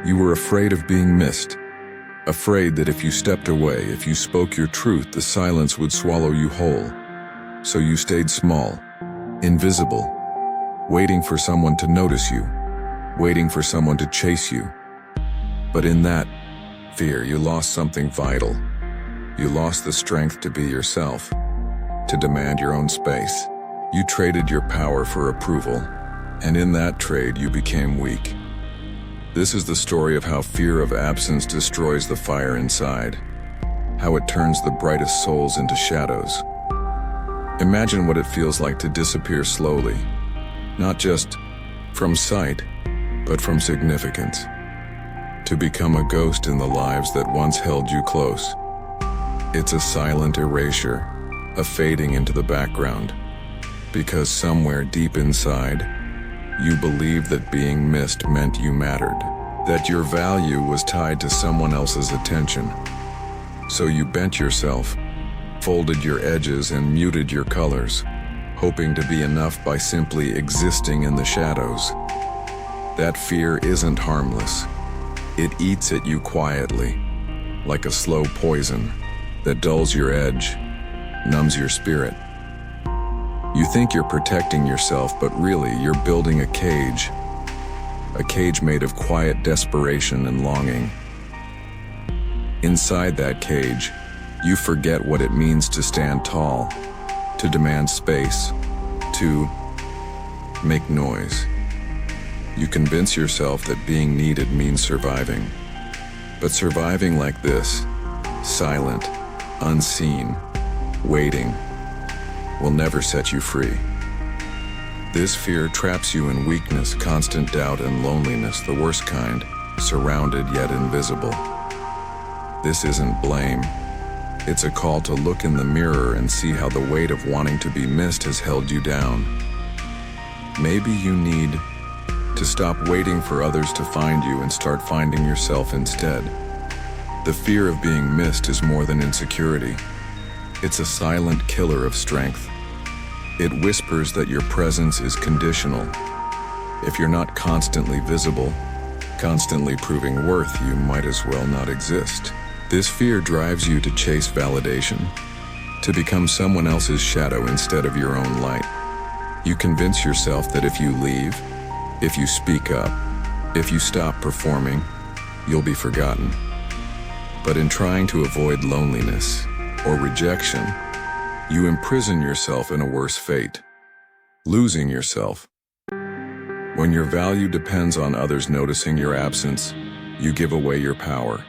You were afraid of being missed. Afraid that if you stepped away, if you spoke your truth, the silence would swallow you whole. So you stayed small, invisible, waiting for someone to notice you, waiting for someone to chase you. But in that fear, you lost something vital. You lost the strength to be yourself, to demand your own space. You traded your power for approval, and in that trade you became weak. This is the story of how fear of absence destroys the fire inside, how it turns the brightest souls into shadows. Imagine what it feels like to disappear slowly, not just from sight, but from significance. To become a ghost in the lives that once held you close. It's a silent erasure, a fading into the background, because somewhere deep inside, you believed that being missed meant you mattered, that your value was tied to someone else's attention. So you bent yourself, folded your edges and muted your colors, hoping to be enough by simply existing in the shadows. That fear isn't harmless. It eats at you quietly, like a slow poison that dulls your edge, numbs your spirit. You think you're protecting yourself, but really you're building a cage made of quiet desperation and longing. Inside that cage, you forget what it means to stand tall, to demand space, to make noise. You convince yourself that being needed means surviving. But surviving like this, silent, unseen, waiting, will never set you free. This fear traps you in weakness, constant doubt, and loneliness, the worst kind, surrounded yet invisible. This isn't blame. It's a call to look in the mirror and see how the weight of wanting to be missed has held you down. Maybe you need to stop waiting for others to find you and start finding yourself instead. The fear of being missed is more than insecurity. It's a silent killer of strength. It whispers that your presence is conditional. If you're not constantly visible, constantly proving worth, you might as well not exist. This fear drives you to chase validation, to become someone else's shadow instead of your own light. You convince yourself that if you leave, if you speak up, if you stop performing, you'll be forgotten. But in trying to avoid loneliness or rejection, you imprison yourself in a worse fate, losing yourself. When your value depends on others noticing your absence, you give away your power.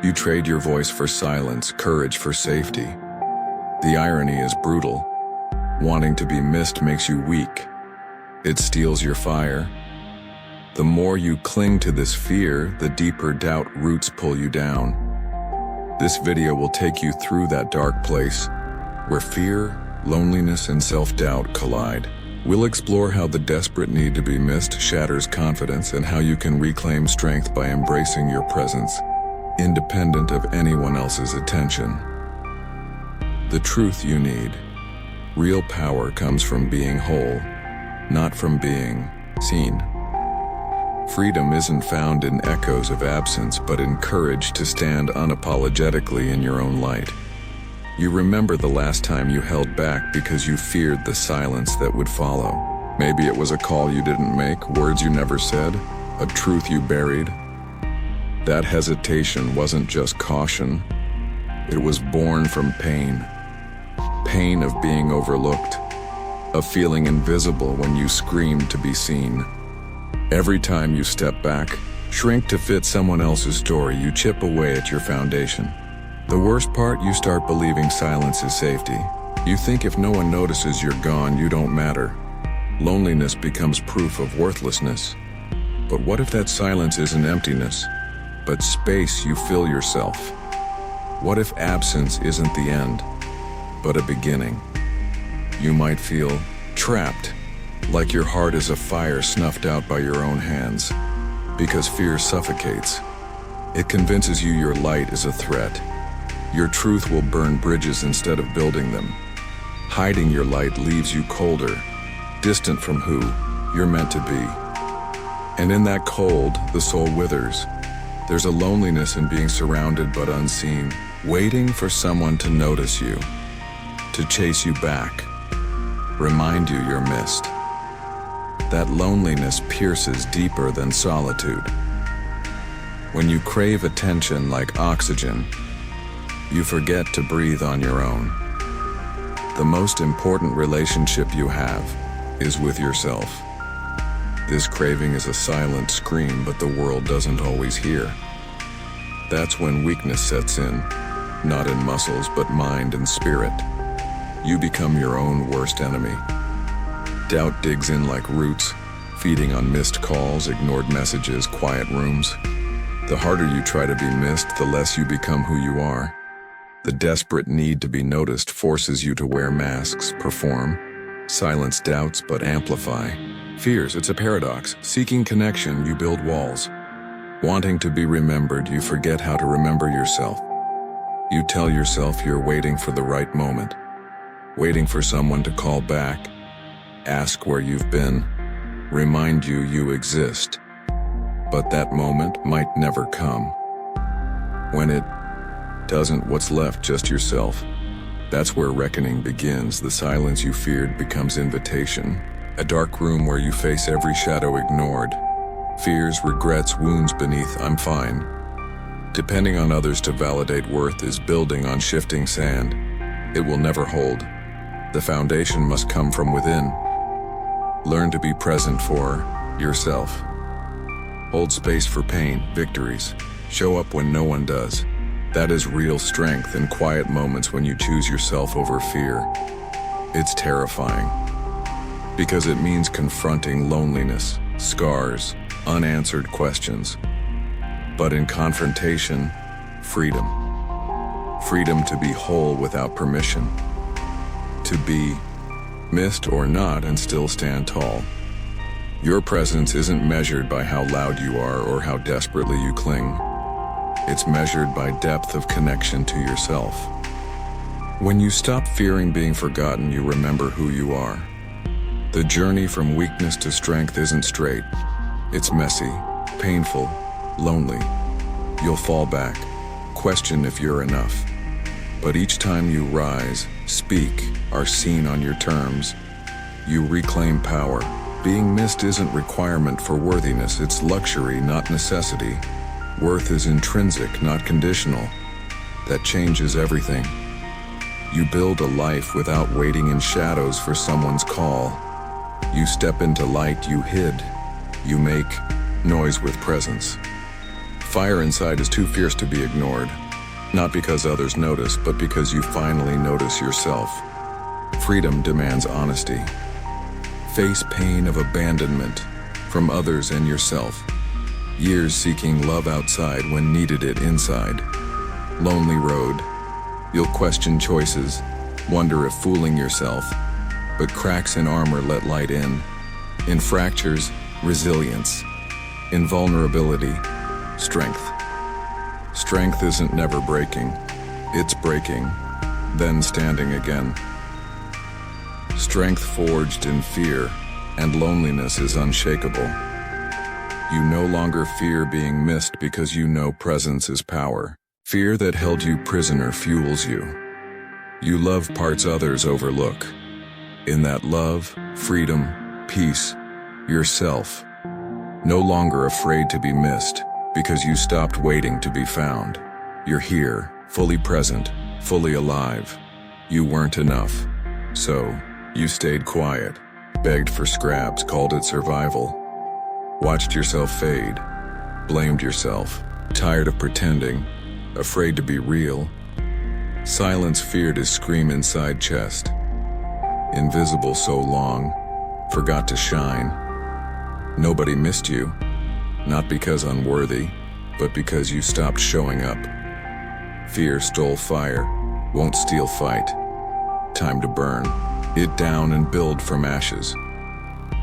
You trade your voice for silence, courage for safety. The irony is brutal. Wanting to be missed makes you weak. It steals your fire. The more you cling to this fear, the deeper doubt roots pull you down. This video will take you through that dark place where fear, loneliness, and self-doubt collide. We'll explore how the desperate need to be missed shatters confidence and how you can reclaim strength by embracing your presence, independent of anyone else's attention. The truth you need. Real power comes from being whole, not from being seen. Freedom isn't found in echoes of absence, but in courage to stand unapologetically in your own light. You remember the last time you held back because you feared the silence that would follow. Maybe it was a call you didn't make, words you never said, a truth you buried. That hesitation wasn't just caution. It was born from pain. Pain of being overlooked, of feeling invisible when you screamed to be seen. Every time you step back, shrink to fit someone else's story, you chip away at your foundation. The worst part, you start believing silence is safety. You think if no one notices you're gone, you don't matter. Loneliness becomes proof of worthlessness. But what if that silence isn't emptiness, but space you fill yourself? What if absence isn't the end, but a beginning? You might feel trapped, like your heart is a fire snuffed out by your own hands, because fear suffocates. It convinces you your light is a threat. Your truth will burn bridges instead of building them. Hiding your light leaves you colder, distant from who you're meant to be. And in that cold, the soul withers. There's a loneliness in being surrounded but unseen, waiting for someone to notice you, to chase you back, remind you you're missed. That loneliness pierces deeper than solitude. When you crave attention like oxygen, you forget to breathe on your own. The most important relationship you have is with yourself. This craving is a silent scream, but the world doesn't always hear. That's when weakness sets in, not in muscles, but mind and spirit. You become your own worst enemy. Doubt digs in like roots, feeding on missed calls, ignored messages, quiet rooms. The harder you try to be missed, the less you become who you are. The desperate need to be noticed forces you to wear masks, perform, silence doubts, but amplify fears. It's a paradox. Seeking connection, you build walls. Wanting to be remembered, you forget how to remember yourself. You tell yourself you're waiting for the right moment, waiting for someone to call back, ask where you've been, remind you you exist. But that moment might never come. When it doesn't, what's left? Just yourself. That's where reckoning begins. The silence you feared becomes invitation. A dark room where you face every shadow ignored. Fears, regrets, wounds beneath "I'm fine." Depending on others to validate worth is building on shifting sand. It will never hold. The foundation must come from within. Learn to be present for yourself. Hold space for pain, victories. Show up when no one does. That is real strength in quiet moments when you choose yourself over fear. It's terrifying, because it means confronting loneliness, scars, unanswered questions. But in confrontation, freedom. Freedom to be whole without permission. To be missed or not and still stand tall. Your presence isn't measured by how loud you are or how desperately you cling. It's measured by depth of connection to yourself. When you stop fearing being forgotten, you remember who you are. The journey from weakness to strength isn't straight. It's messy, painful, lonely. You'll fall back, question if you're enough. But each time you rise, speak, are seen on your terms, you reclaim power. Being missed isn't requirement for worthiness, it's luxury, not necessity. Worth is intrinsic, not conditional. That changes everything. You build a life without waiting in shadows for someone's call. You step into light you hid. You make noise with presence. Fire inside is too fierce to be ignored. Not because others notice, but because you finally notice yourself. Freedom demands honesty. Face pain of abandonment from others and yourself. Years seeking love outside when needed it inside. Lonely road. You'll question choices, wonder if fooling yourself. But cracks in armor let light in. In fractures, resilience. In vulnerability, strength. Strength isn't never breaking. It's breaking, then standing again. Strength forged in fear and loneliness is unshakable. You no longer fear being missed because you know presence is power. Fear that held you prisoner fuels you. You love parts others overlook. In that love, freedom, peace, yourself. No longer afraid to be missed because you stopped waiting to be found. You're here, fully present, fully alive. You weren't enough. So, you stayed quiet, begged for scraps, called it survival. Watched yourself fade, blamed yourself, tired of pretending, afraid to be real. Silence feared his scream inside chest. Invisible so long, forgot to shine. Nobody missed you, not because unworthy, but because you stopped showing up. Fear stole fire, won't steal fight. Time to burn it down and build from ashes.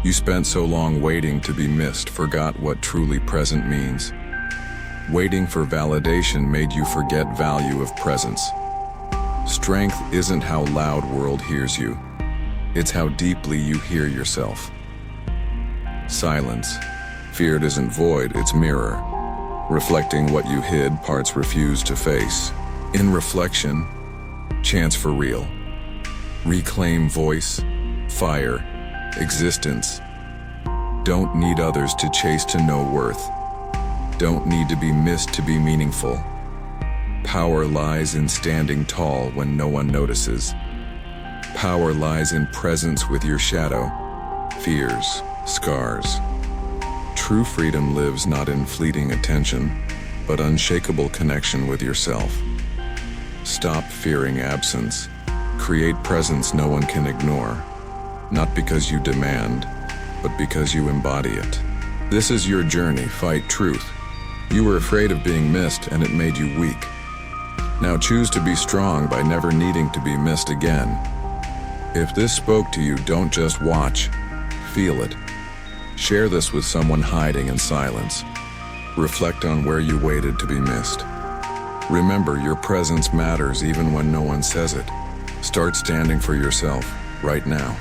You spent so long waiting to be missed, forgot what truly present means. Waiting for validation made you forget value of presence. Strength isn't how loud world hears you. It's how deeply you hear yourself. Silence, Fear isn't void, it's mirror, reflecting what you hid, parts refused to face. In reflection, chance for real. Reclaim voice, fire, existence. Don't need others to chase to know worth. Don't need to be missed to be meaningful. Power lies in standing tall when no one notices. Power lies in presence with your shadow, fears, scars. True freedom lives not in fleeting attention, but unshakable connection with yourself. Stop fearing absence. Create presence no one can ignore. Not because you demand, but because you embody it. This is your journey, fight truth. You were afraid of being missed and it made you weak. Now choose to be strong by never needing to be missed again. If this spoke to you, don't just watch, feel it. Share this with someone hiding in silence. Reflect on where you waited to be missed. Remember, your presence matters even when no one says it. Start standing for yourself right now.